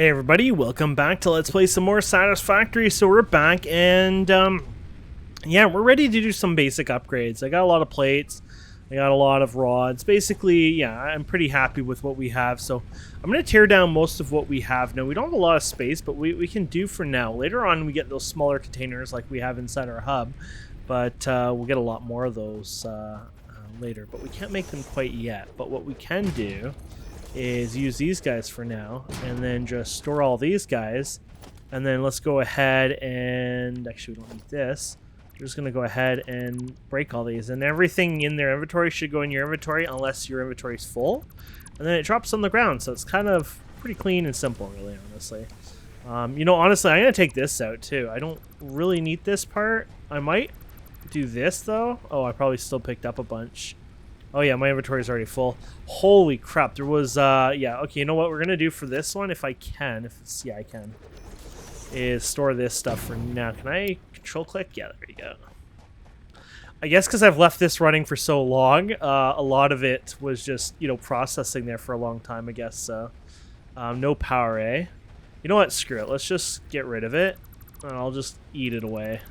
Hey everybody, welcome back to Let's Play some more Satisfactory. So we're back and yeah, we're ready to do some basic upgrades. I got a lot of plates, I got a lot of rods. Basically, yeah, I'm pretty happy with what we have. So I'm going to tear down most of what we have now. We don't have a lot of space, but we can do for now. Later on we get those smaller containers like we have inside our hub, but we'll get a lot more of those later. But we can't make them quite yet. But what we can do is use these guys for now and then just store all these guys, and then let's go ahead and actually we don't need this. We're just gonna go ahead and break all these, and everything in their inventory should go in your inventory unless your inventory is full, and then it drops on the ground. So it's kind of pretty clean and simple, really, honestly. You know, honestly, I'm gonna take this out too. I don't really need this part. I might do this though. Oh, I probably still picked up a bunch. Oh yeah, my inventory is already full. Holy crap, there was, yeah, okay, you know what we're gonna do for this one, if I can, yeah, I can, is store this stuff for now. Can I control click? Yeah, there you go. I guess because I've left this running for so long, a lot of it was just, you know, processing there for a long time, I guess, so. No power, eh? You know what, screw it, let's just get rid of it, and I'll just eat it away.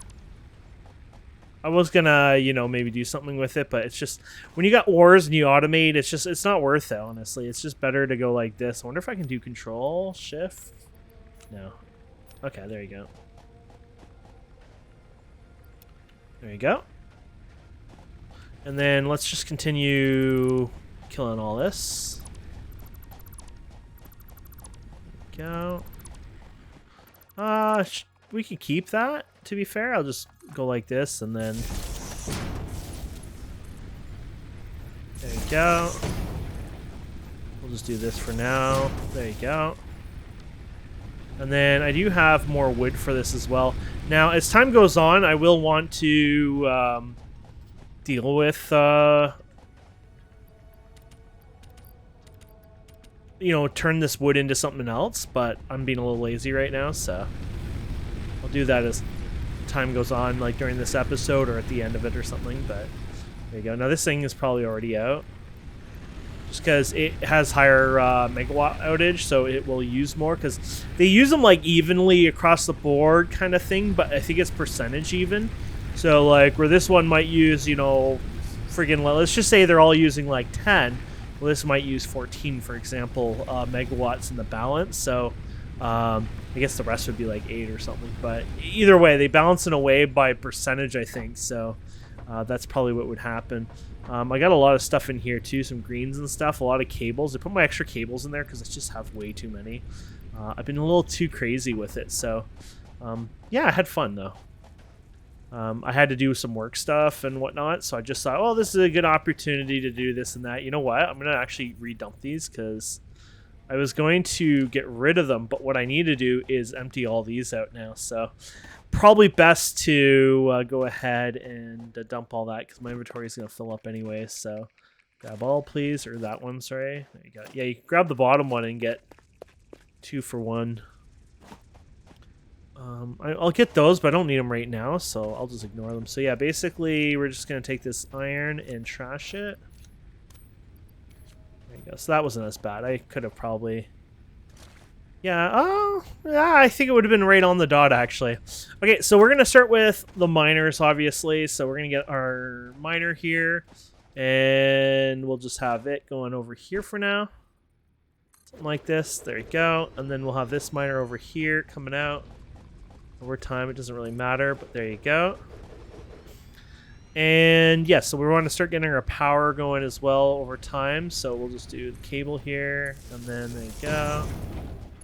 I was gonna, you know, maybe do something with it, but it's just, when you got ores and you automate, it's not worth it, honestly. It's just better to go like this. I wonder if I can do control, shift? No. Okay, there you go. There you go. And then let's just continue killing all this. There we go. We can keep that, to be fair. I'll just go like this, and then there you go. We'll just do this for now. There you go. And then I do have more wood for this as well. Now, as time goes on, I will want to deal with you know, turn this wood into something else, but I'm being a little lazy right now, so I'll do that as time goes on, like during this episode or at the end of it or something. But there you go. Now this thing is probably already out just because it has higher megawatt outage, so it will use more, because they use them like evenly across the board kind of thing, but I think it's percentage even. So like where this one might use, you know, friggin', let's just say they're all using like 10, well, this might use 14, for example, megawatts in the balance. So I guess the rest would be like 8 or something, but either way, they balance in a way by percentage, I think, so that's probably what would happen. I got a lot of stuff in here too, some greens and stuff, a lot of cables. I put my extra cables in there because I just have way too many. I've been a little too crazy with it, so yeah, I had fun though. I had to do some work stuff and whatnot, so I just thought, oh, this is a good opportunity to do this and that. You know what? I'm going to actually redump these because I was going to get rid of them, but what I need to do is empty all these out now. So probably best to go ahead and dump all that because my inventory is going to fill up anyway. So grab all, please, or that one, sorry. There you go. Yeah, you can grab the bottom one and get 2 for 1. I'll get those, but I don't need them right now, so I'll just ignore them. So yeah, basically we're just going to take this iron and trash it. There you go. So that wasn't as bad. I could have probably... Yeah, oh, yeah, I think it would have been right on the dot, actually. Okay, so we're going to start with the miners, obviously. So we're going to get our miner here, and we'll just have it going over here for now. Something like this. There you go. And then we'll have this miner over here coming out. Over time, it doesn't really matter, but there you go. And yes, so we want to start getting our power going as well over time. So we'll just do the cable here, and then there you go.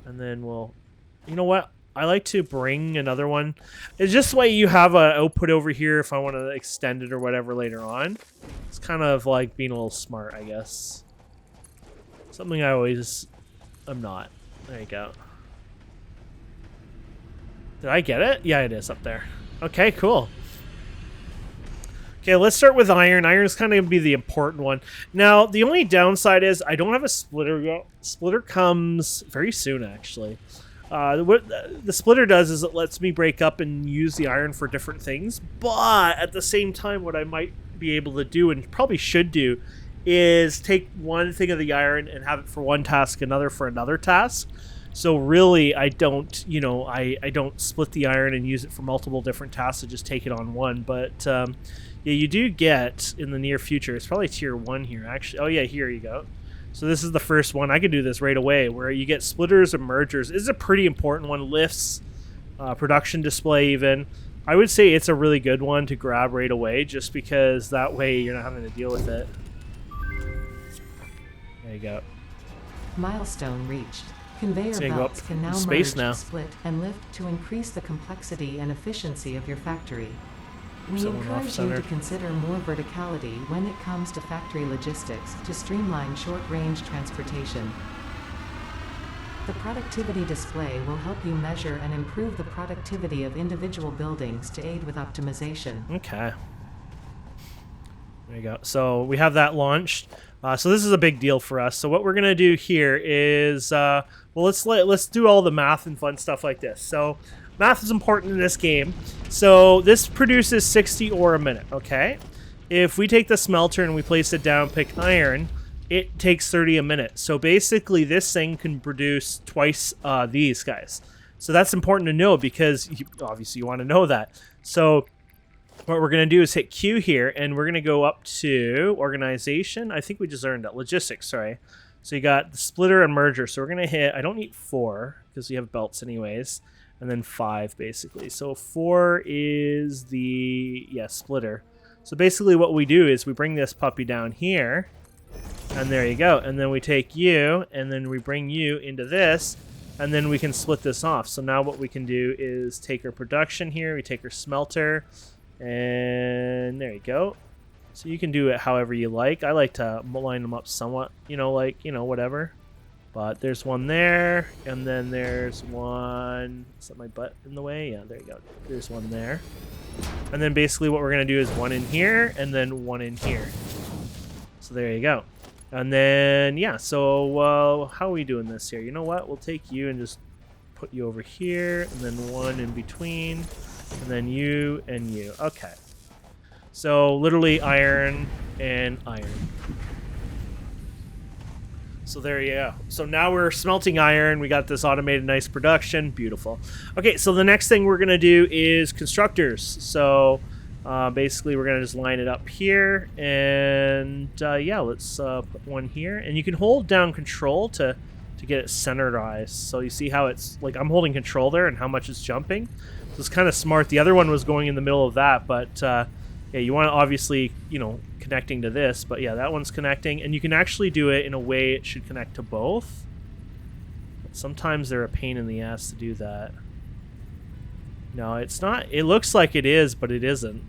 And then we'll, you know what? I like to bring another one. It's just the way you have an output over here if I want to extend it or whatever later on. It's kind of like being a little smart, I guess. Something I always am not. There you go. Did I get it? Yeah, it is up there. Okay, cool. Okay, let's start with iron. Iron is kind of going to be the important one. Now, the only downside is I don't have a splitter yet. Splitter comes very soon, actually. What the splitter does is it lets me break up and use the iron for different things. But at the same time, what I might be able to do, and probably should do, is take one thing of the iron and have it for one task, another for another task. So really, I don't, I don't split the iron and use it for multiple different tasks. I just take it on one. But yeah, you do get in the near future. It's probably tier 1 here, actually. Oh yeah, here you go. So this is the first one. I could do this right away, where you get splitters and mergers. This is a pretty important one. Lifts, production display even. I would say it's a really good one to grab right away, just because that way you're not having to deal with it. There you go. Milestone reached. Conveyor belts can now merge, split, and lift to increase the complexity and efficiency of your factory. We encourage you to consider more verticality when it comes to factory logistics to streamline short-range transportation. The productivity display will help you measure and improve the productivity of individual buildings to aid with optimization. Okay. There you go. So we have that launched. So this is a big deal for us. So what we're going to do here is, well, let's do all the math and fun stuff like this. So math is important in this game. So this produces 60 ore a minute, okay? If we take the smelter and we place it down, pick iron, it takes 30 a minute. So basically this thing can produce twice these guys. So that's important to know, because obviously you want to know that. So what we're going to do is hit Q here, and we're going to go up to organization. I think we just earned it. Logistics, sorry. So you got the splitter and merger. So we're going to hit, I don't need 4 because we have belts anyways, and then 5 basically. So 4 is the, splitter. So basically what we do is we bring this puppy down here, and there you go. And then we take you, and then we bring you into this, and then we can split this off. So now what we can do is take our production here, we take our smelter, and there you go. So you can do it however you like. I like to line them up somewhat, whatever. But there's one there, and then there's one. Is that my butt in the way? Yeah, there you go. There's one there. And then basically what we're going to do is one in here, and then one in here. So there you go. And then, yeah, so how are we doing this here? You know what? We'll take you and just put you over here, and then one in between, and then you and you. Okay. So literally iron and iron. So there you go. So now we're smelting iron. We got this automated nice production. Beautiful. Okay, so the next thing we're going to do is constructors. So basically we're going to just line it up here. And yeah, let's put one here. And you can hold down control to get it centerized. So you see how it's like I'm holding control there and how much it's jumping. So it's kind of smart. The other one was going in the middle of that, but yeah, you want to obviously, connecting to this, but yeah, that one's connecting, and you can actually do it in a way it should connect to both. But sometimes they're a pain in the ass to do that. No, it's not. It looks like it is, but it isn't.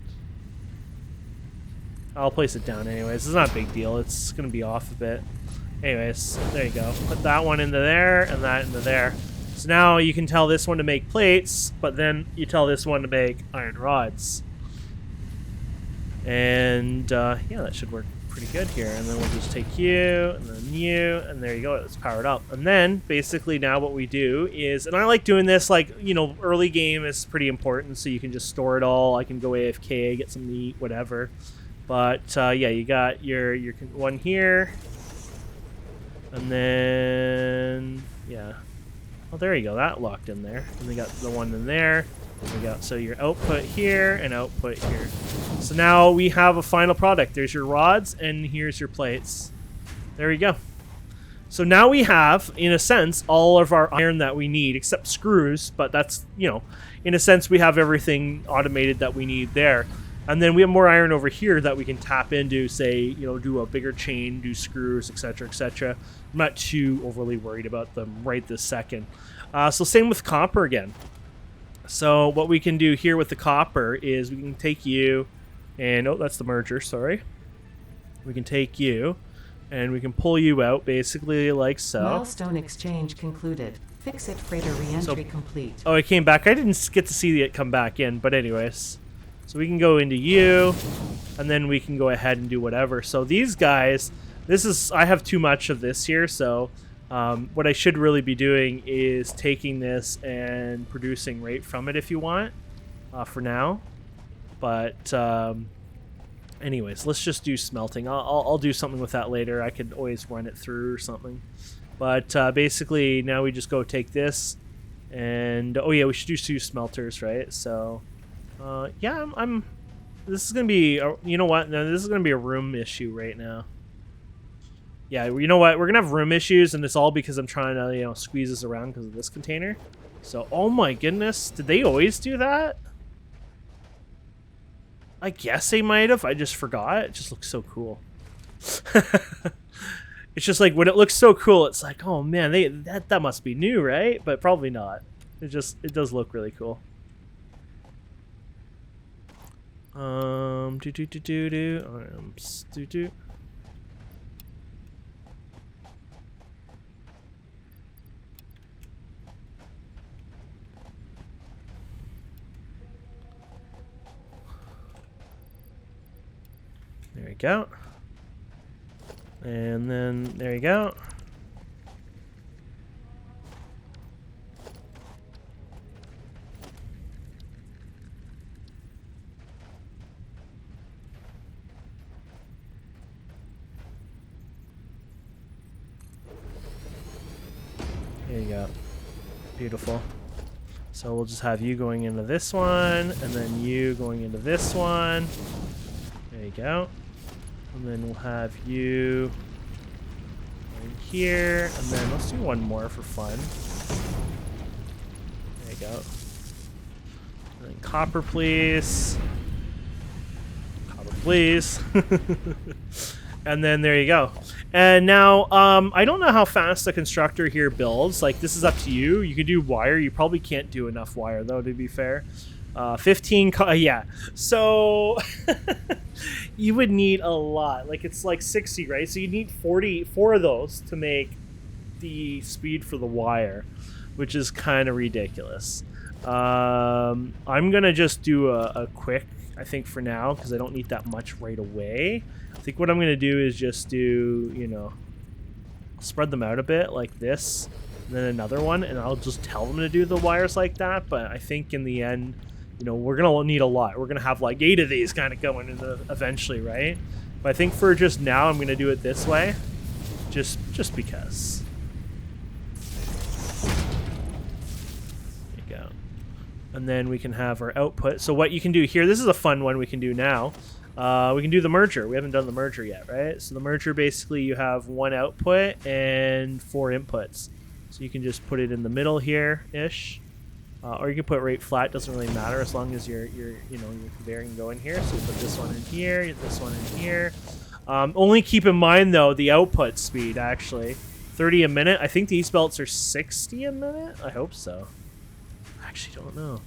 I'll place it down anyways. It's not a big deal. It's going to be off a bit. Anyways, there you go. Put that one into there and that into there. So now you can tell this one to make plates, but then you tell this one to make iron rods. And yeah, that should work pretty good here. And then we'll just take you, and then you, and there you go. It's powered up. And then basically now what we do is, and I like doing this, like, early game is pretty important, so you can just store it all. I can go AFK, get some meat, whatever. But yeah, you got your one here, and then yeah. Oh, there you go. That locked in there. And we got the one in there. We got so your output here and output here. So now we have a final product. There's your rods and here's your plates. There we go. So now we have, in a sense, all of our iron that we need, except screws. But that's, in a sense, we have everything automated that we need there. And then we have more iron over here that we can tap into, say, do a bigger chain, do screws, etc., etc. I'm not too overly worried about them right this second. So same with copper again. So what we can do here with the copper is we can take you, and oh, that's the merger, sorry. We can take you, and we can pull you out basically like so. Milestone exchange concluded. Fix-it freighter re-entry complete. Oh, it came back. I didn't get to see it come back in, but anyways. So we can go into you, and then we can go ahead and do whatever. So these guys, I have too much of this here, so what I should really be doing is taking this and producing right from it if you want, for now. But anyways, let's just do smelting. I'll do something with that later. I could always run it through or something. But basically, now we just go take this, and oh yeah, we should do 2 smelters, right? So, yeah, I'm. This is gonna be. You know what? No, this is gonna be a room issue right now. Yeah, you know what? We're gonna have room issues, and it's all because I'm trying to, squeeze this around because of this container. So, oh my goodness, did they always do that? I guess they might have. I just forgot. It just looks so cool. It's just like when it looks so cool, it's like, oh man, that must be new, right? But probably not. It does look really cool. There we go. And then there you go. There you go. Beautiful. So we'll just have you going into this one, and then you going into this one. There you go. And then we'll have you in here, and then let's do one more for fun. There you go. And then copper, please. Copper, please. And then there you go. And now, I don't know how fast the constructor here builds. Like, this is up to you. You can do wire. You probably can't do enough wire, though, to be fair. 15, yeah. So, you would need a lot. Like, it's like 60, right? So you need 44 of those to make the speed for the wire, which is kind of ridiculous. I'm going to just do a quick, I think, for now, because I don't need that much right away. I think what I'm going to do is just do, spread them out a bit like this, and then another one, and I'll just tell them to do the wires like that. But I think in the end, we're going to need a lot. We're going to have like 8 of these kind of going in eventually, right? But I think for just now, I'm going to do it this way, just because. There you go. And then we can have our output. So what you can do here, this is a fun one we can do now. We can do the merger. We haven't done the merger yet, right? So the merger, basically, you have 1 output and 4 inputs. So you can just put it in the middle here-ish. Or you can put it right flat. Doesn't really matter as long as your conveyor can go in here. So you put this one in here, this one in here. Only keep in mind, though, the output speed, actually. 30 a minute. I think these belts are 60 a minute. I hope so. I actually don't know.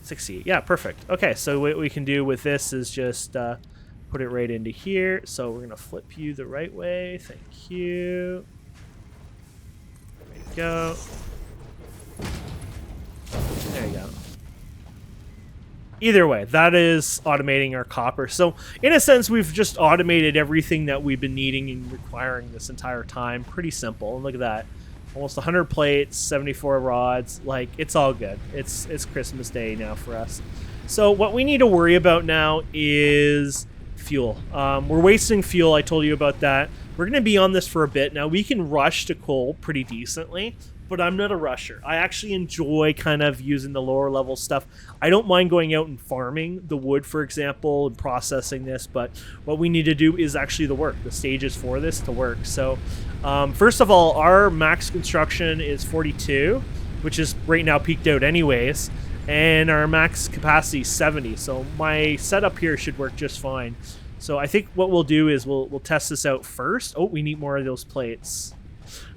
60. Yeah, perfect. Okay, so what we can do with this is just put it right into here. So we're going to flip you the right way. Thank you. There we go. There you go. Either way, that is automating our copper. So in a sense, we've just automated everything that we've been needing and requiring this entire time. Pretty simple. And look at that. Almost 100 plates, 74 rods. Like, it's all good. It's Christmas Day now for us. So what we need to worry about now is fuel. We're wasting fuel. I told you about that. We're going to be on this for a bit. Now, we can rush to coal pretty decently, but I'm not a rusher. I actually enjoy kind of using the lower level stuff. I don't mind going out and farming the wood, for example, and processing this, but what we need to do is actually the work, the stages for this to work. So first of all, our max construction is 42, which is right now peaked out anyways, and our max capacity is 70. So my setup here should work just fine. So I think what we'll do is we'll test this out first. Oh, we need more of those plates.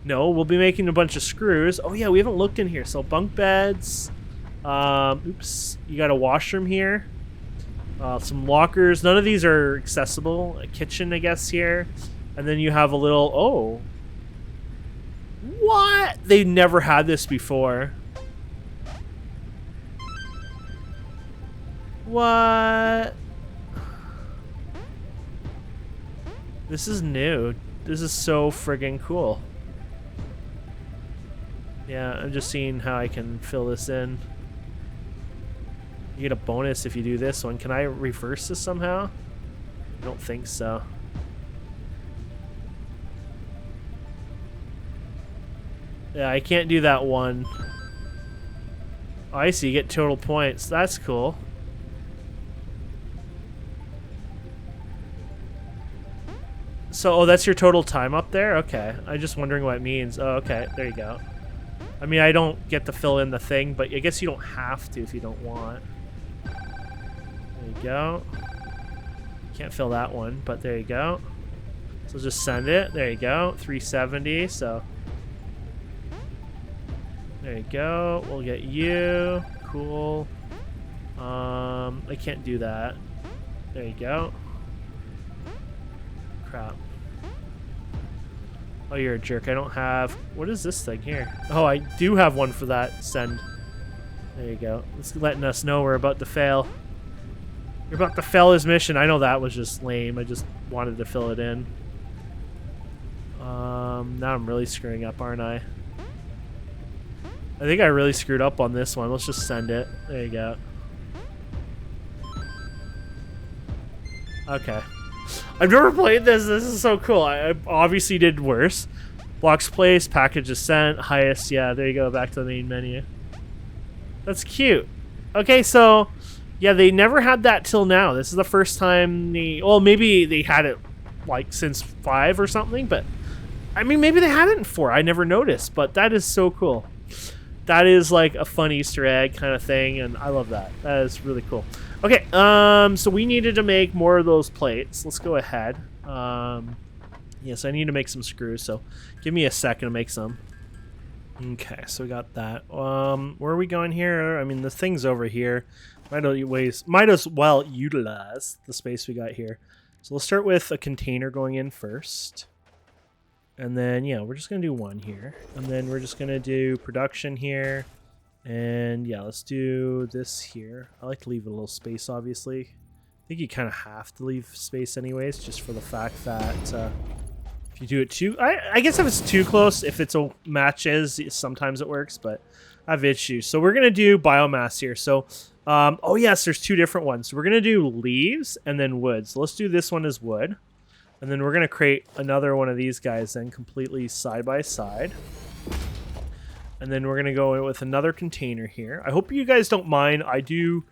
No, we'll be making a bunch of screws. Oh yeah, we haven't looked in here. So bunk beds. Oops, you got a washroom here. Some lockers. None of these are accessible. A kitchen, I guess, here. And then you have a little... Oh. What? They never had this before. What? This is new. This is so friggin' cool. Yeah, I'm just seeing how I can fill this in. You get a bonus if you do this one. Can I reverse this somehow? I don't think so. Yeah, I can't do that one. Oh, I see. You get total points. That's cool. So, oh, that's your total time up there? Okay. I'm just wondering what it means. Oh, okay. There you go. I mean, I don't get to fill in the thing, but I guess you don't have to if you don't want. There you go. Can't fill that one, but there you go. So just send it. There you go. 370, so... There you go. We'll get you. Cool. I can't do that. There you go. Crap. Oh, you're a jerk. I don't have... What is this thing here? Oh, I do have one for that. Send. There you go. It's letting us know we're about to fail. You're about to fail his mission. I know that was just lame. I just wanted to fill it in. Now I'm really screwing up, aren't I? I think I really screwed up on this one. Let's just send it. There you go. Okay. I've never played this. This is so cool. I obviously did worse. Blocks placed, packages sent, highest. Yeah, there you go. Back to the main menu. That's cute. Okay, so yeah, they never had that till now. This is the first time they... Well, maybe they had it like since 5 or something, but I mean, maybe they had it in 4. I never noticed, but that is so cool. That is like a fun Easter egg kind of thing, and I love that. That is really cool. Okay, so we needed to make more of those plates. Let's go ahead. Yes, I need to make some screws, so give me a second to make some. Okay, so we got that. Where are we going here? I mean, the thing's over here. Might as well utilize the space we got here. So let's start with a container going in first. And then, yeah, we're just going to do one here. And then we're just going to do production here. And, yeah, let's do this here. I like to leave a little space, obviously. I think you kind of have to leave space anyways, just for the fact that if you do it too... I guess if it's too close, if it's a matches, sometimes it works, but I have issues. So we're going to do biomass here. So, oh, yes, there's 2 different ones. So we're going to do leaves and then wood. So let's do this one as wood. And then we're going to create another one of these guys then completely side by side. And then we're going to go in with another container here. I hope you guys don't mind. I don't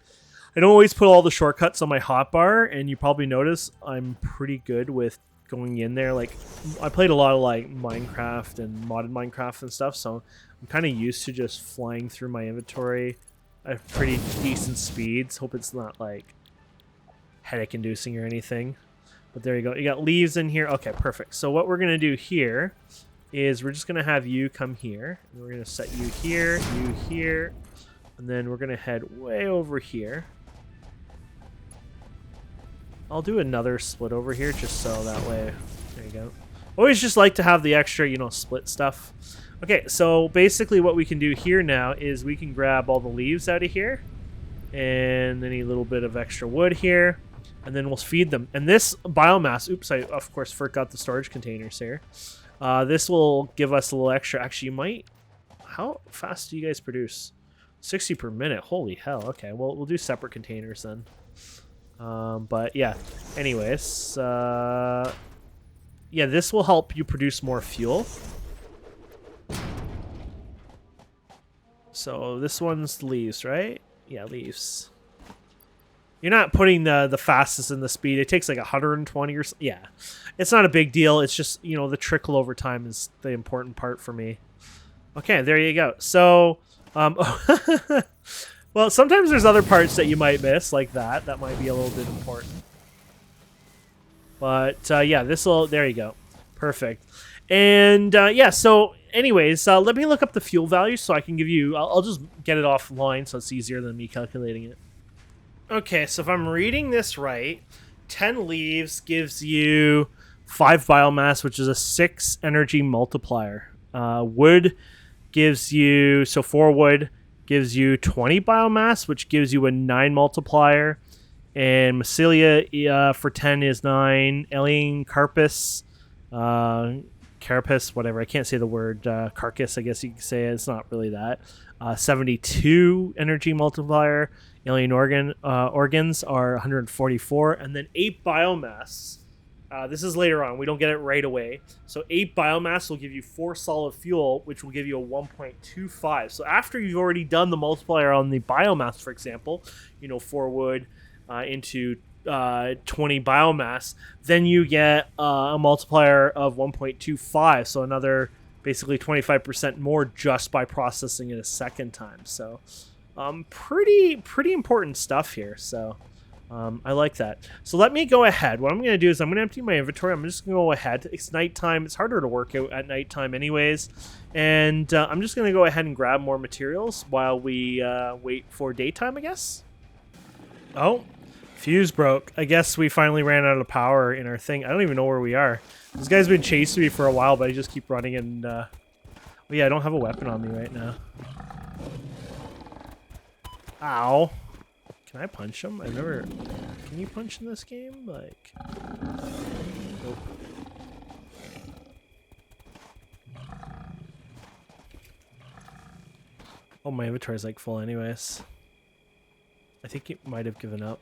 always put all the shortcuts on my hotbar, and you probably notice I'm pretty good with going in there. Like, I played a lot of like Minecraft and modded Minecraft and stuff, so I'm kind of used to just flying through my inventory at pretty decent speeds. Hope it's not like headache inducing or anything. But there you go. You got leaves in here. Okay, perfect. So what we're going to do here is we're just going to have you come here. And we're going to set you here, and then we're going to head way over here. I'll do another split over here just so that way. There you go. Always just like to have the extra, split stuff. Okay, so basically what we can do here now is we can grab all the leaves out of here and any little bit of extra wood here. And then we'll feed them. And this biomass, oops, I of course forgot the storage containers here. This will give us a little extra. Actually, you might... How fast do you guys produce? 60 per minute. Holy hell. Okay, well, we'll do separate containers then. But yeah, anyways. Yeah, this will help you produce more fuel. So this one's leaves, right? Yeah, leaves. You're not putting the fastest in the speed. It takes like 120 or so. Yeah, it's not a big deal. It's just, the trickle over time is the important part for me. Okay, there you go. So, well, sometimes there's other parts that you might miss, like that. That might be a little bit important. But, yeah, there you go. Perfect. And, yeah, so anyways, let me look up the fuel value so I can give you... I'll just get it offline so it's easier than me calculating it. Okay, so if I'm reading this right, 10 leaves gives you 5 biomass, which is a 6 energy multiplier. Wood gives you, so 4 wood gives you 20 biomass, which gives you a 9 multiplier. And mycelia for 10 is 9. Alien carapace, whatever. I can't say the word carcass, I guess you could say it. It's not really that. 72 energy multiplier. Alien organs are 144, and then 8 biomass This is later on. We don't get it right away. So 8 biomass will give you 4 solid fuel, which will give you a 1.25. So after you've already done the multiplier on the biomass, for example, 4 wood into 20 biomass, then you get a multiplier of 1.25. So another basically 25% more just by processing it a second time. So pretty important stuff here. So I like that. So let me go ahead. What I'm going to do is I'm going to empty my inventory. I'm just going to go ahead. It's nighttime. It's harder to work out at nighttime anyways. And I'm just going to go ahead and grab more materials while we wait for daytime, I guess. Oh, fuse broke. I guess we finally ran out of power in our thing. I don't even know where we are. This guy's been chasing me for a while, but I just keep running and... well, yeah, I don't have a weapon on me right now. Ow. Can I punch him? I've never... Can you punch in this game? Like... Nope. Oh, my inventory's like full anyways. I think it might have given up.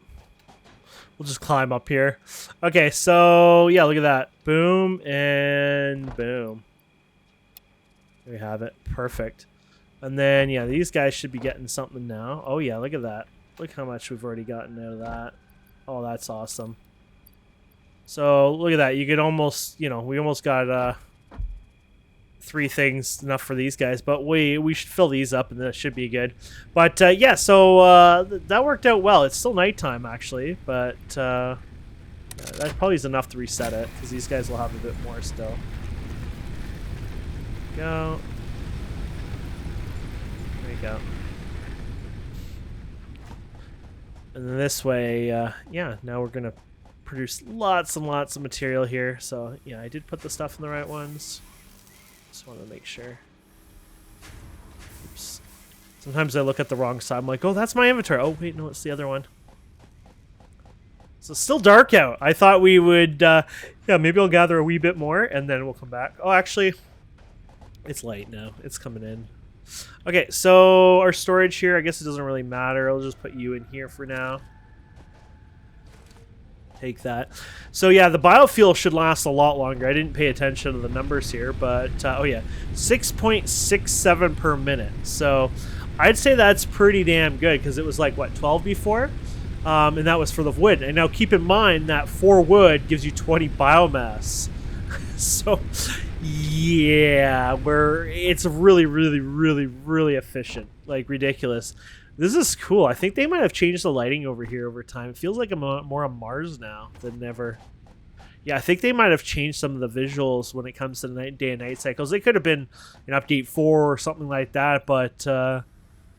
We'll just climb up here. Okay, so... Yeah, look at that. Boom and boom. There we have it. Perfect. And then, yeah, these guys should be getting something now. Oh, yeah, look at that. Look how much we've already gotten out of that. Oh, that's awesome. So, look at that. You could almost, we almost got 3 things, enough for these guys. But we should fill these up, and that should be good. But, yeah, so that worked out well. It's still nighttime, actually. But that probably is enough to reset it, because these guys will have a bit more still. Go. There you go. And then this way, yeah, now we're going to produce lots and lots of material here. So, yeah, I did put the stuff in the right ones. Just want to make sure. Oops. Sometimes I look at the wrong side. I'm like, oh, that's my inventory. Oh, wait, no, it's the other one. So it's still dark out. I thought we would, yeah, maybe I'll gather a wee bit more and then we'll come back. Oh, actually, it's light now. It's coming in. Okay, so our storage here, I guess it doesn't really matter. I'll just put you in here for now. Take that. So yeah, the biofuel should last a lot longer. I didn't pay attention to the numbers here, but oh yeah, 6.67 per minute. So I'd say that's pretty damn good because it was like, what, 12 before? And that was for the wood. And now keep in mind that 4 wood gives you 20 biomass. So... yeah, it's really efficient, like ridiculous. This is cool. I think they might have changed the lighting over here over time. It feels like I'm more on Mars now than ever. Yeah, I think they might have changed some of the visuals when it comes to the day and night cycles. It could have been an update 4 or something like that, but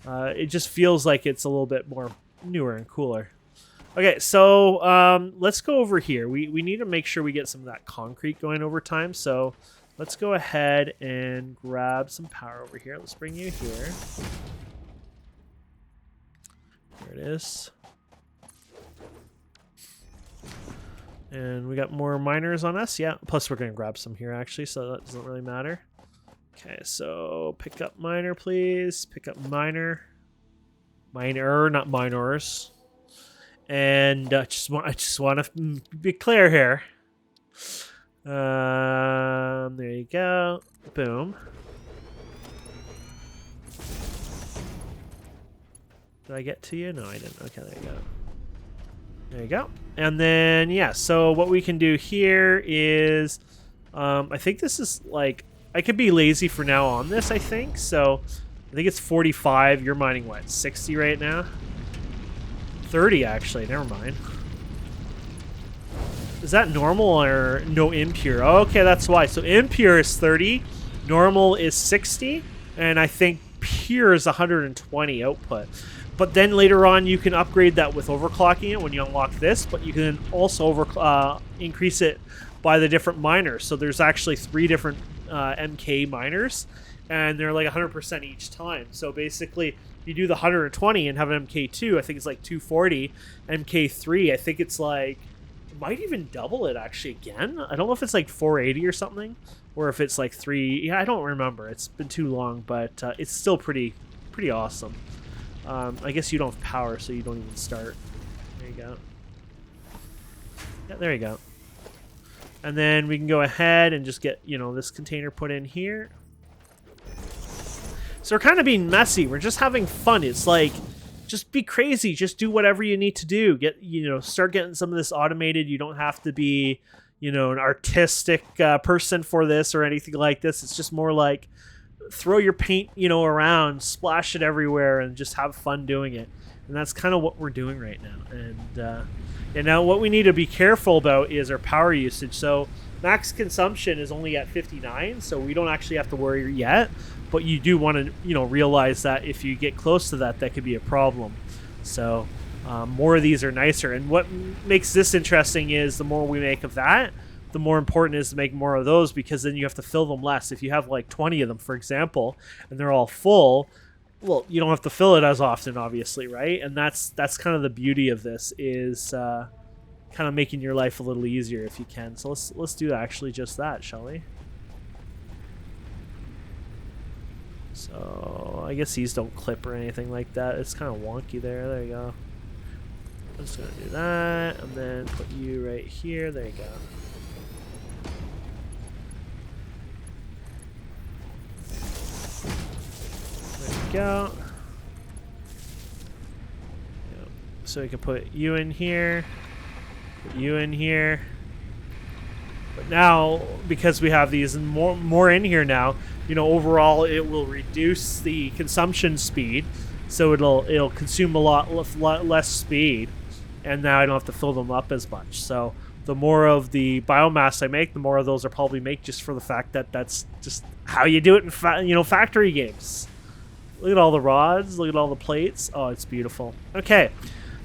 it just feels like it's a little bit more newer and cooler. Okay, so let's go over here. We need to make sure we get some of that concrete going over time, so... let's go ahead and grab some power over here. Let's bring you here. There it is. And we got more miners on us. Yeah, plus we're going to grab some here, actually, so that doesn't really matter. Okay, so pick up miner, please. Pick up miner. Miner, not miners. And I just want to be clear here. There you go. Boom. Did I get to you? No, I didn't. Okay, there you go. There you go. And then, yeah, so what we can do here is, I think this is like, I could be lazy for now on this, I think. So, I think it's 45. You're mining, what, 60 right now? 30, actually. Never mind. Is that normal or no impure? Oh, okay, that's why. So impure is 30, normal is 60, and I think pure is 120 output. But then later on, you can upgrade that with overclocking it when you unlock this, but you can also increase it by the different miners. So there's actually 3 different MK miners, and they're like 100% each time. So basically, you do the 120 and have an MK2, I think it's like 240. MK3, I think it's like... might even double it actually again. I don't know if it's like 480 or something, or if it's like 3. Yeah, I don't remember. It's been too long, but it's still pretty awesome. I guess you don't have power, so you don't even start. There you go. Yeah, there you go. And then we can go ahead and just get, you know, this container put in here. So we're kind of being messy. We're just having fun. It's like, just be crazy. Just do whatever you need to do. Get, you know, start getting some of this automated. You don't have to be, you know, an artistic person for this or anything like this. It's just more like throw your paint, you know, around, splash it everywhere, and just have fun doing it. And that's kind of what we're doing right now. And now what we need to be careful about is our power usage. So max consumption is only at 59, so we don't actually have to worry yet. But you do want to, you know, realize that if you get close to that, that could be a problem. So more of these are nicer. And what makes this interesting is the more we make of that, the more important it is to make more of those, because then you have to fill them less. If you have like 20 of them, for example, and they're all full, well, you don't have to fill it as often, obviously, right? And that's kind of the beauty of this, is kind of making your life a little easier if you can. So let's do actually just that, shall we? So I guess these don't clip or anything like that. It's kind of wonky there. There you go. I'm just gonna do that, and then put you right here. There you go. There you go. Yep. So we can put you in here, put you in here. But now, because we have these more in here now, you know, overall it will reduce the consumption speed, so it'll consume a lot less speed, and now I don't have to fill them up as much. So the more of the biomass I make, the more of those I'll probably make, just for the fact that that's just how you do it in you know, factory games. Look at all the rods, look at all the plates. Oh, it's beautiful. Okay.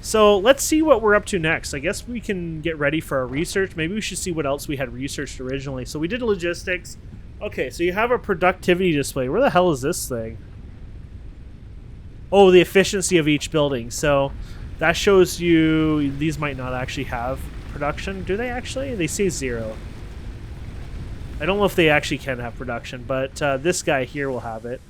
So let's see what we're up to next. I guess we can get ready for our research. Maybe we should see what else we had researched originally. So we did logistics. Okay, so you have a productivity display. Where the hell is this thing? Oh, the efficiency of each building. So that shows you, these might not actually have production. Do they actually? They say 0. I don't know if they actually can have production, but this guy here will have it.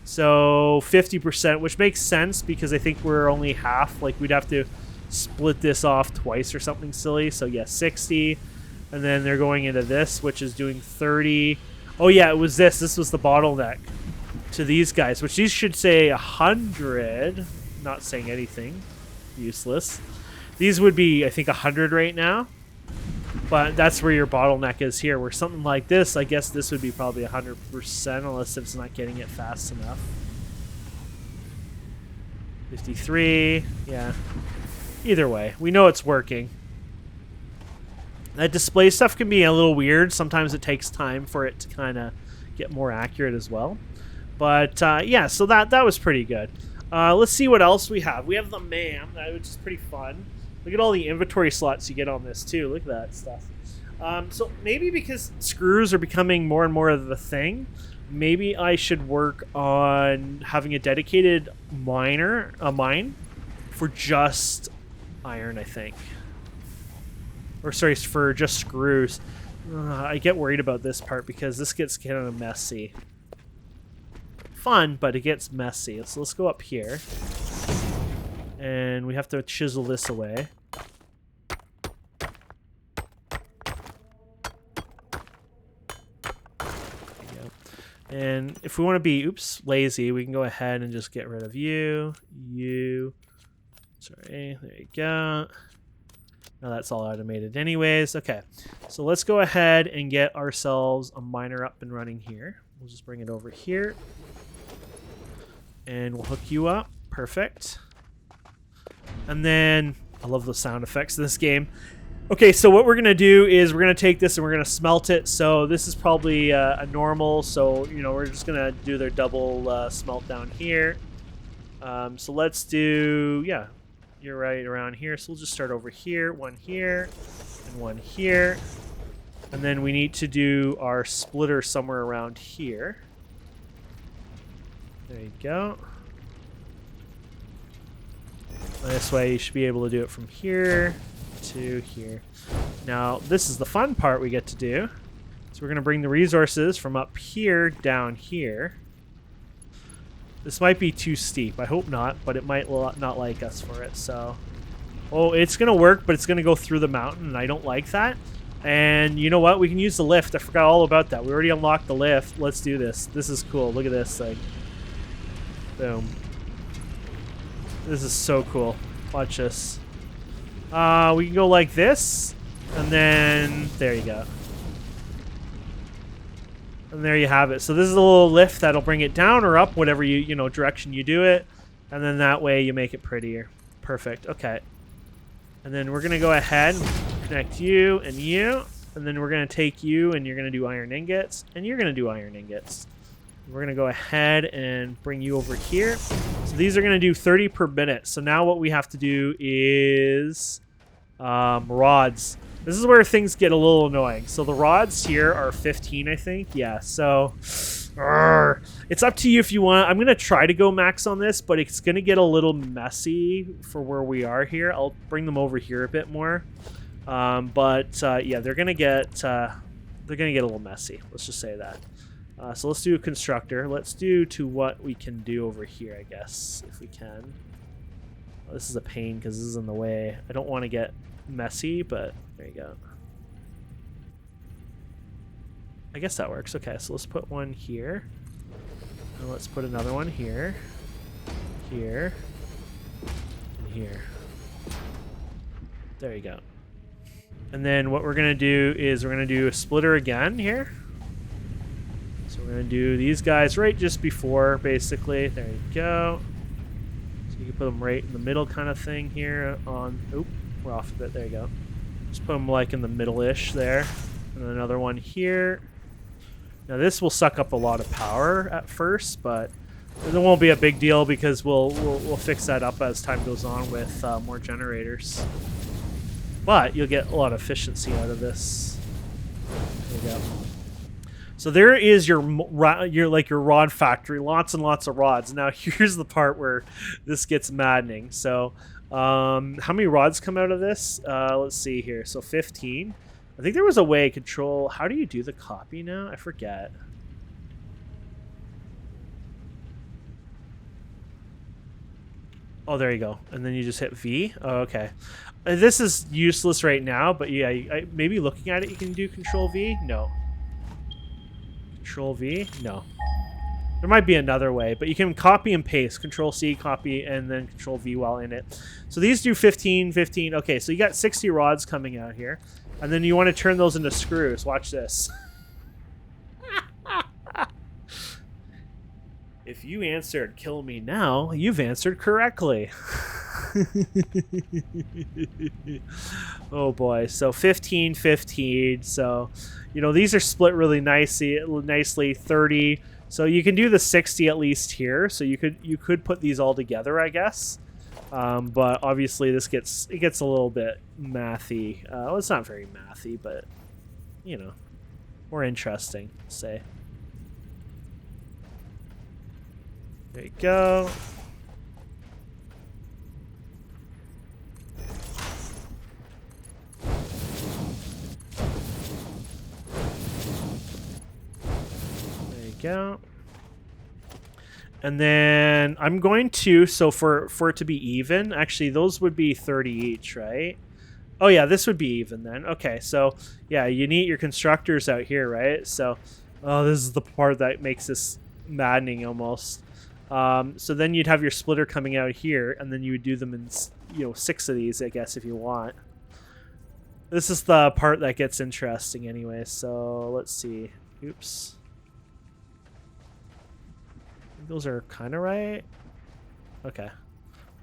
So 50%, which makes sense because I think we're only half. Like, we'd have to split this off twice or something silly. So yeah, 60. And then they're going into this, which is doing 30. Oh yeah, it was this. This was the bottleneck to these guys, which these should say 100. Not saying anything. Useless. These would be, I think, 100 right now. But that's where your bottleneck is here. Where something like this, I guess this would be probably 100%, unless it's not getting it fast enough. 53. Yeah. Either way, we know it's working. That display stuff can be a little weird. Sometimes it takes time for it to kind of get more accurate as well. But yeah, so that was pretty good. Let's see what else we have. We have the MAM, which is pretty fun. Look at all the inventory slots you get on this too. Look at that stuff. So maybe because screws are becoming more and more of the thing, maybe I should work on having a dedicated mine for just iron, I think. Or sorry, for just screws. I get worried about this part because this gets kind of messy. Fun, but it gets messy. So let's go up here. And we have to chisel this away. And if we want to be, lazy, we can go ahead and just get rid of you. Sorry, there you go. Now that's all automated anyways. Okay, so let's go ahead and get ourselves a miner up and running here. We'll just bring it over here. And we'll hook you up. Perfect. And then, I love the sound effects in this game. Okay, so what we're going to do is we're going to take this and we're going to smelt it. So this is probably a normal. So, you know, we're just going to do their double smelt down here. So let's do, yeah, you're right around here. So we'll just start over here, one here, and one here. And then we need to do our splitter somewhere around here. There you go. This way you should be able to do it from here to here. Now, this is the fun part we get to do. So we're going to bring the resources from up here down here. This might be too steep. I hope not, but it might not like us for it. So, oh, it's going to work, but it's going to go through the mountain, and I don't like that. And you know what? We can use the lift. I forgot all about that. We already unlocked the lift. Let's do this. This is cool. Look at this thing. Boom. This is so cool. Watch this. We can go like this. And then there you go. And there you have it. So this is a little lift that'll bring it down or up, whatever you know, direction you do it. And then that way you make it prettier. Perfect. Okay. And then we're going to go ahead and connect you. And then we're going to take you and you're going to do iron ingots. And you're going to do iron ingots. We're going to go ahead and bring you over here. So these are going to do 30 per minute. So now what we have to do is rods. This is where things get a little annoying. So the rods here are 15, I think. Yeah, so it's up to you if you want. I'm going to try to go max on this, but it's going to get a little messy for where we are here. I'll bring them over here a bit more. Yeah, they're going to get a little messy. Let's just say that. So let's do a constructor. Let's do to what we can do over here, I guess, if we can. Oh, this is a pain because this is in the way. I don't want to get messy, but there you go. I guess that works. Okay, so let's put one here. And let's put another one here. Here. And here. There you go. And then what we're going to do is we're going to do a splitter again here. So we're going to do these guys right just before, basically. There you go. So you can put them right in the middle kind of thing here on... Oop, we're off a bit. There you go. Just put them like in the middle-ish there. And then another one here. Now this will suck up a lot of power at first, but it won't be a big deal because we'll fix that up as time goes on with more generators. But you'll get a lot of efficiency out of this. There you go. So there is your rod factory, lots and lots of rods. Now here's the part where this gets maddening. So how many rods come out of this? Let's see here. So 15. I think there was a way control. How do you do the copy now? I forget. Oh, there you go. And then you just hit V. Oh, okay. This is useless right now, but yeah, maybe looking at it, you can do Control V. No. Control V? No. There might be another way, but you can copy and paste. Control C, copy, and then Control V while in it. So these do 15, 15. Okay, so you got 60 rods coming out here. And then you want to turn those into screws. Watch this. If you answered kill me now, you've answered correctly. Oh boy. So 15, 15. So, you know, these are split really nicely 30. So you can do the 60 at least here. So you could put these all together, I guess. But obviously this gets a little bit mathy. Well, it's not very mathy, but you know, more interesting, say. There you go. There you go. And then I'm going to, so for it to be even, actually those would be 30 each, right? Oh yeah, this would be even then. Okay, so yeah, you need your constructors out here, right? So, oh, this is the part that makes this maddening almost. So then you'd have your splitter coming out here, and then you would do them in, you know, 6 of these, I guess, if you want. This is the part that gets interesting anyway, so let's see. Oops. Those are kind of right. Okay.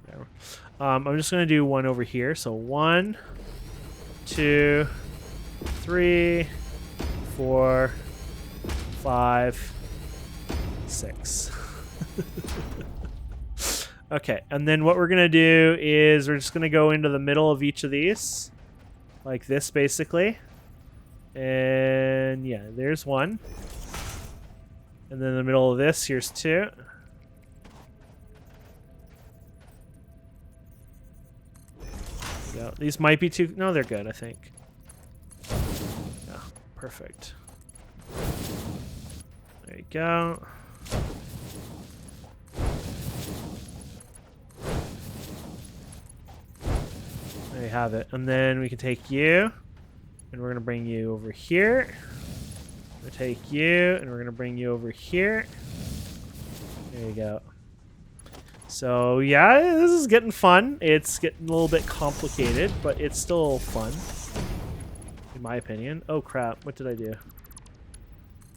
Whatever. I'm just going to do one over here. So 1, 2, 3, 4, 5, 6. Okay, and then what we're going to do is we're just going to go into the middle of each of these. Like this, basically. And yeah, there's one. And then in the middle of this, here's 2. Yeah, these might be 2. No, they're good, I think. Yeah, perfect. There you go. There you have it. And then we can take you. And we're going to bring you over here. We're going to take you, and we're going to bring you over here. There you go. So, yeah, this is getting fun. It's getting a little bit complicated, but it's still fun. In my opinion. Oh, crap. What did I do?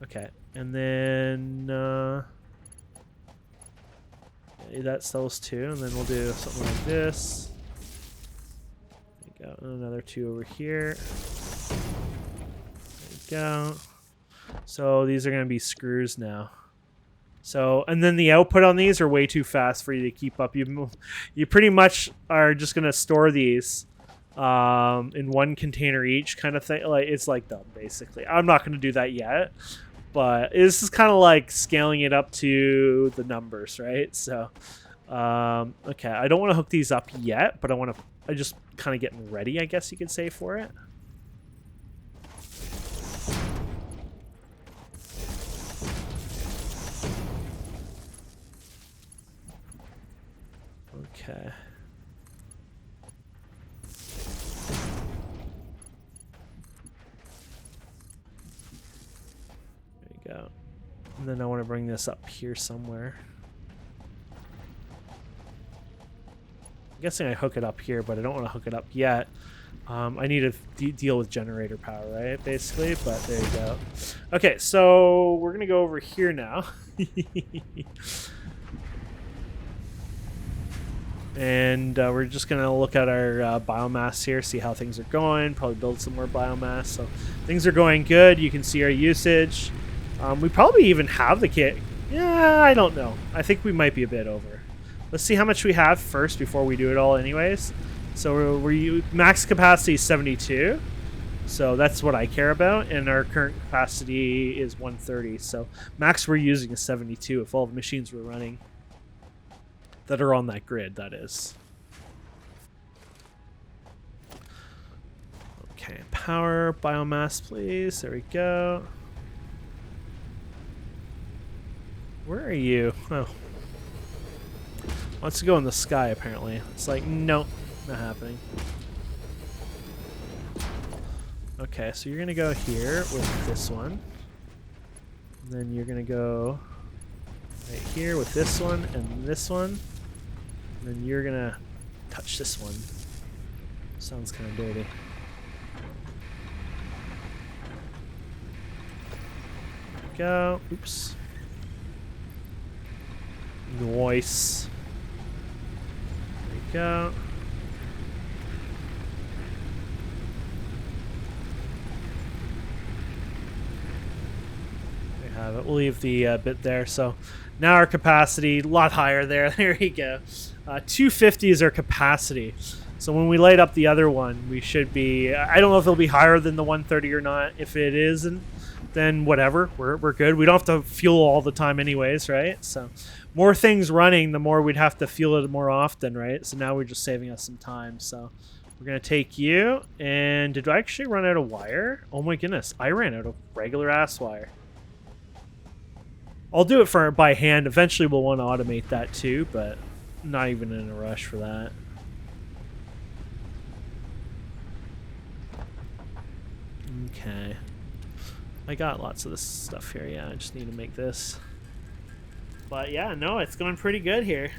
Okay. And then... that's those two, and then we'll do something like this. There you go. And another two over here. There you go. So these are going to be screws now. So, and then the output on these are way too fast for you to keep up. You pretty much are just going to store these in one container each, kind of thing. Like, it's like done, basically. I'm not going to do that yet, but this is kind of like scaling it up to the numbers, right? So, okay, I don't want to hook these up yet, but I just kind of getting ready, I guess you could say, for it. Okay. There you go. And then I want to bring this up here somewhere. I'm guessing I hook it up here, but I don't want to hook it up yet. I need to deal with generator power, right? Basically, but there you go. Okay, so we're going to go over here now. And we're just going to look at our biomass here, see how things are going, probably build some more biomass. So things are going good. You can see our usage. We probably even have the kit. Yeah, I don't know. I think we might be a bit over. Let's see how much we have first before we do it all anyways. So max capacity is 72. So that's what I care about. And our current capacity is 130. So max we're using is 72 if all the machines were running. That are on that grid, that is. Okay, power, biomass, please. There we go. Where are you? Oh. Wants to go in the sky, apparently. It's like, nope, not happening. Okay, so you're going to go here with this one. And then you're going to go right here with this one and this one. And then you're gonna touch this one. Sounds kind of dirty. There we go. Oops. Nice. There we go. There you have it. We'll leave the bit there. So now our capacity, a lot higher there. There you go. 250 is our capacity. So when we light up the other one, we should be... I don't know if it'll be higher than the 130 or not. If it isn't, then whatever. We're good. We don't have to fuel all the time anyways, right? So more things running, the more we'd have to fuel it more often, right? So now we're just saving us some time. So we're going to take you. And did I actually run out of wire? Oh my goodness. I ran out of regular ass wire. I'll do it by hand. Eventually we'll want to automate that too, but not even in a rush for that. Okay. I got lots of this stuff here. Yeah, I just need to make this. But yeah, no, it's going pretty good here.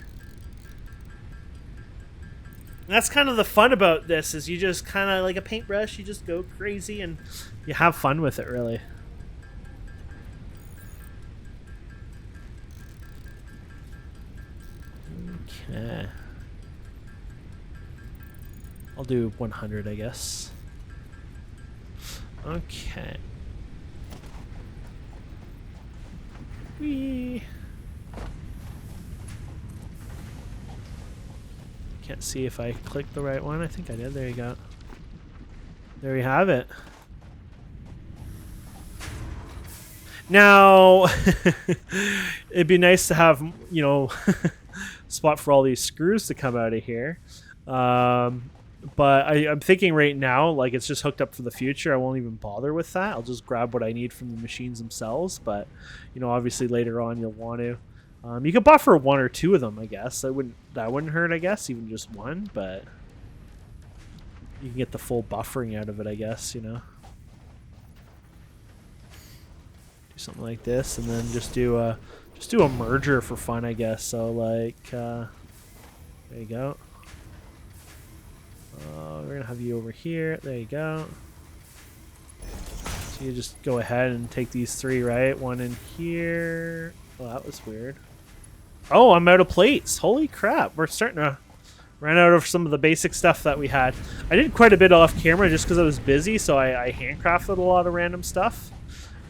And that's kind of the fun about this, is you just kind of like a paintbrush, you just go crazy and you have fun with it, really. Okay. I'll do 100, I guess. Okay. Whee! Can't see if I clicked the right one. I think I did. There you go. There you have it. Now, it'd be nice to have, you know, spot for all these screws to come out of here. But I'm thinking right now, like, it's just hooked up for the future. I won't even bother with that. I'll just grab what I need from the machines themselves. But, you know, obviously later on you'll want to. You could buffer one or two of them, I guess. That wouldn't hurt, I guess, even just one. But you can get the full buffering out of it, I guess, you know. something like this, and then just do a merger for fun, I guess. So like, there you go. We're gonna have you over here. There you go. So you just go ahead and take these 3, right? One in here. Oh, that was weird. Oh, I'm out of plates. Holy crap. We're starting to run out of some of the basic stuff that we had. I did quite a bit off camera just because I was busy, so I handcrafted a lot of random stuff.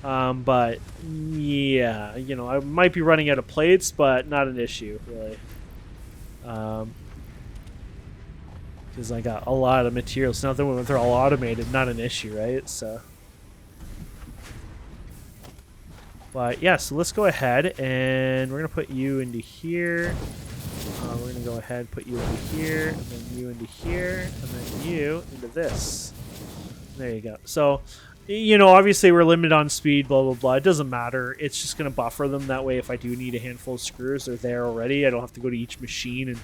But yeah, you know, I might be running out of plates, but not an issue, really. Because I got a lot of materials. Now that they're all automated, not an issue, right? So, but yeah, so let's go ahead and we're gonna put you into here. We're gonna go ahead and put you into here, and then you into here, and then you into this. There you go. So, you know, obviously we're limited on speed, blah, blah, blah. It doesn't matter. It's just going to buffer them. That way, if I do need a handful of screws, they're there already. I don't have to go to each machine and,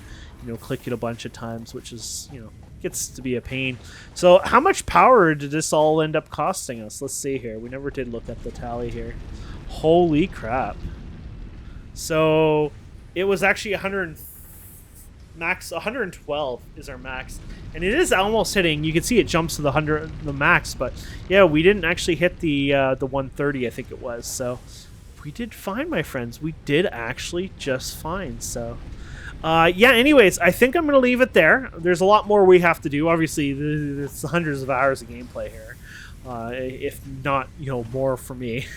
you know, click it a bunch of times, which is, you know, gets to be a pain. So how much power did this all end up costing us? Let's see here. We never did look at the tally here. Holy crap. So it was actually 112 is our max, and it is almost hitting. You can see it jumps to the max, but yeah, we didn't actually hit the 130, I think it was. So we did fine, my friends. We did actually just fine. So yeah, anyways, I think I'm gonna leave it there. There's a lot more we have to do. Obviously, there's hundreds of hours of gameplay here, if not, you know, more for me.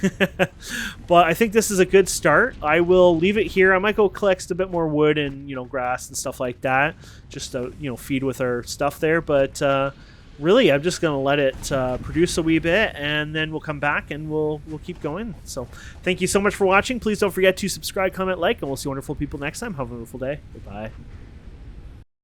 But I think this is a good start. I will leave it here. I might go collect a bit more wood and, you know, grass and stuff like that, just to, you know, feed with our stuff there. But really, I'm just gonna let it produce a wee bit, and then we'll come back and we'll keep going. So thank you so much for watching. Please don't forget to subscribe, comment, like, and we'll see wonderful people next time. Have a wonderful day. Goodbye.